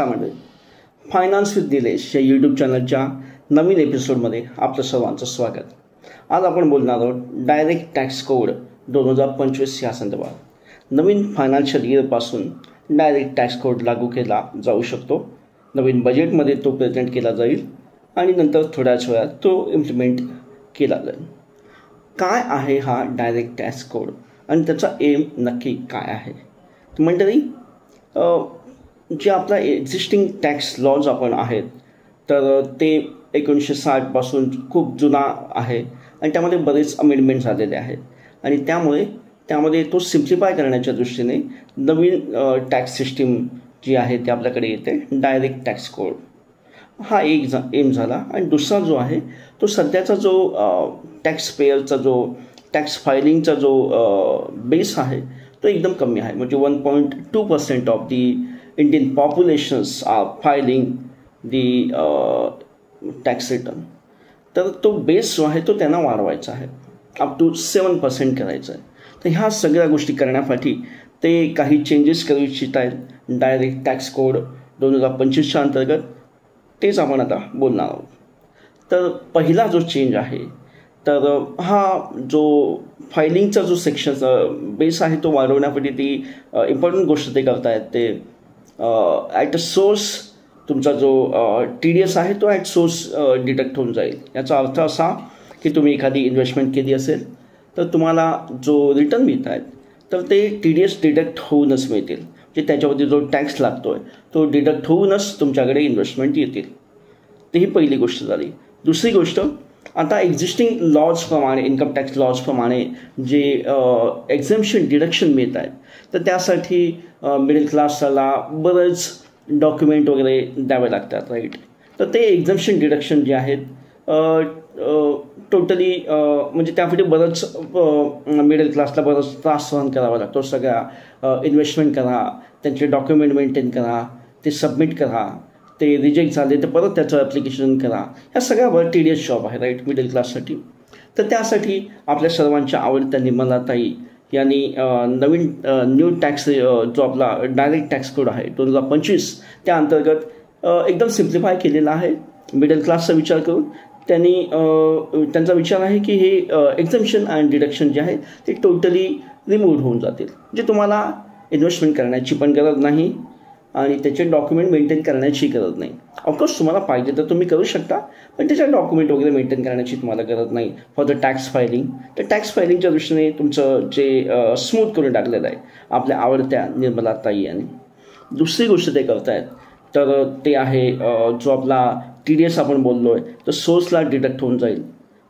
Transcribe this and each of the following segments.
त्यामध्ये finance with Nilesh या YouTube चॅनलच्या नवीन एपिसोडमध्ये आपलं सर्वांचं स्वागत. आज आपण बोलणार आहोत डायरेक्ट टॅक्स कोड 2025 या संदर्भात. नवीन फायनान्शियल इयरपासून डायरेक्ट टॅक्स कोड लागू केला जाऊ शकतो. नवीन बजेटमध्ये तो प्रेझेंट केला जाईल आणि नंतर थोड्याच वेळात तो इम्प्लिमेंट केला जाईल. काय आहे हा डायरेक्ट टॅक्स कोड आणि त्याचा एम नक्की काय आहे? मंडळी, जे आपला एक्झिस्टिंग टॅक्स लॉज आपण आहेत तर ते 1960 पासून खूप जुना आहे आणि त्यामध्ये बरेच अमेंडमेंट झालेले आहेत आणि त्यामध्ये तो सिम्प्लिफाय करण्याच्या दृष्टीने नवीन टॅक्स सिस्टीम जी आहे ती आपल्याकडे येते, डायरेक्ट टॅक्स कोड. हा एक एम झाला. आणि दुसरा जो आहे तो सध्याचा जो टॅक्स पेयरचा जो टॅक्स फायलिंगचा जो बेस आहे तो एकदम कमी आहे. म्हणजे 1.2% of the Indian populations are filing the tax return. तर तो बेस जो आहे तो त्यांना वाढवायचा आहे, अप टू 7% करायचा आहे. तर ह्या सगळ्या गोष्टी करण्यासाठी ते काही चेंजेस करू इच्छित आहेत डायरेक्ट टॅक्स कोड 2025च्या अंतर्गत. तेच आपण आता बोलणार आहोत. तर पहिला जो चेंज आहे तर हा जो फायलिंगचा जो सेक्शन बेस आहे तो वाढवण्यासाठी ती इम्पॉर्टंट गोष्ट ते करतायत. ते ॲट अ सोर्स तुमचा जो TDS आहे तो ॲट सोर्स डिडक्ट होऊन जाईल. याचा अर्थ असा की तुम्ही एखादी इन्व्हेस्टमेंट केली असेल तर तुम्हाला जो रिटर्न मिळत आहेत तर ते TDS डिडक्ट होऊनच मिळतील. म्हणजे त्याच्यावरती जो टॅक्स लागतो आहे तो डिडक्ट होऊनच तुमच्याकडे इन्व्हेस्टमेंट येतील. तर ही पहिली गोष्ट झाली. दुसरी गोष्ट, आता एक्झिस्टिंग लॉजप्रमाणे, इन्कम टॅक्स लॉजप्रमाणे जे एक्झम्पशन डिडक्शन मिळत आहेत तर त्यासाठी मिडल क्लासला बरेच डॉक्युमेंट वगैरे द्यावे लागतात, राईट. तर ते एक्झम्पशन डिडक्शन जे आहेत टोटली म्हणजे त्यासाठी बरंच मिडल क्लासला बरंच त्रास सहन करावा लागतो. सगळ्या इन्व्हेस्टमेंट करा, त्यांचे डॉक्युमेंट मेंटेन करा, ते सबमिट करा, ते रिजेक्ट झाले तर परत त्याचं ॲप्लिकेशन करा. ह्या सगळ्यावर TDS जॉब आहे, राईट, मिडल क्लाससाठी. तर त्यासाठी आपल्या सर्वांच्या आवडत्या निर्मलाताई यांनी नवीन न्यू टॅक्स जो आपला डायरेक्ट टॅक्स कोड आहे 2025 त्या अंतर्गत एकदम सिम्प्लिफाय केलेला आहे. मिडल क्लासचा विचार करून त्यांचा विचार आहे की हे एक्झम्पशन अँड डिडक्शन जे आहे ते टोटली रिमूव्ह होऊन जातील. म्हणजे तुम्हाला इन्व्हेस्टमेंट करण्याची पण गरज नाही आणि त्याचे डॉक्युमेंट मेंटेन करण्याची गरज नाही. ऑफकोर्स तुम्हाला पाहिजे तर तुम्ही करू शकता, पण त्याच्या डॉक्युमेंट वगैरे मेंटेन करण्याची तुम्हाला गरज नाही फॉर द टॅक्स फायलिंग. तर टॅक्स फायलिंगच्या दृष्टीने तुमचं जे स्मूथ करून टाकलेलं आहे आपल्या आवडत्या निर्मलाताई यांनी. दुसरी गोष्ट ते करतायत तर ते आहे जो आपला TDS आपण बोललो आहे तर सोर्सला डिडक्ट होऊन जाईल,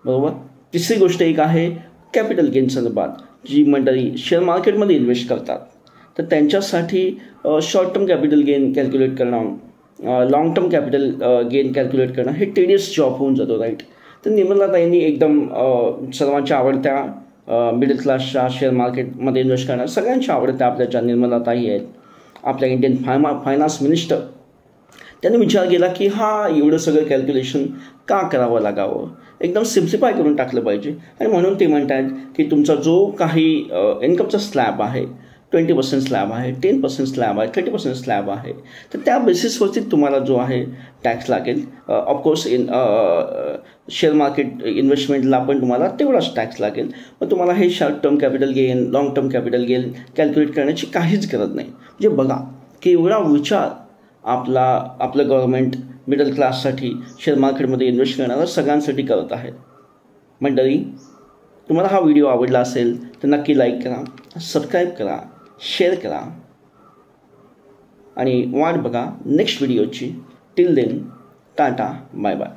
बरोबर. तिसरी गोष्ट एक आहे कॅपिटल गेन संदर्भात. जी मंडळी शेअर मार्केटमध्ये इन्व्हेस्ट करतात तर त्यांच्यासाठी short term capital gain calculate करणं, long term capital gain calculate करणं हे TDS जॉब होऊन जातो, राईट. तर निर्मलाताईंनी एकदम सर्वांच्या आवडत्या मिडल क्लासच्या शेअर मार्केटमध्ये इन्व्हेस्ट करणार सगळ्यांच्या आवडत्या आपल्या ज्या निर्मलाताई आहेत, आपल्या इंडियन फायनान्स मिनिस्टर, त्यांनी विचार केला की एवढं सगळं कॅल्क्युलेशन का करावं लागावं, एकदम सिम्प्लिफाय करून टाकलं पाहिजे. आणि म्हणून ते म्हणतात की तुमचा जो काही इन्कमचा स्लॅब आहे, 20% स्लॅब आहे, 10% स्लॅब आहे, 30% स्लॅब आहे, तर त्या बेसिसवरती तुम्हाला जो आहे टॅक्स लागेल. ऑफकोर्स शेअर मार्केट इन्व्हेस्टमेंटला पण तुम्हाला तेवढाच टॅक्स लागेल. पण तुम्हाला हे short term capital gain, long term capital gain calculate करण्याची काहीच गरज नाही. म्हणजे बघा की एवढा विचार आपलं गव्हर्नमेंट मिडल क्लाससाठी शेअर मार्केटमध्ये इन्व्हेस्ट करणारा सगळ्यांसाठी करत आहे. मंडळी, तुम्हाला हा व्हिडिओ आवडला असेल तर नक्की लाईक करा, सबस्क्राईब करा, शेअर करा आणि वाट बघा नेक्स्ट व्हिडिओची. Till then, tata, bye bye.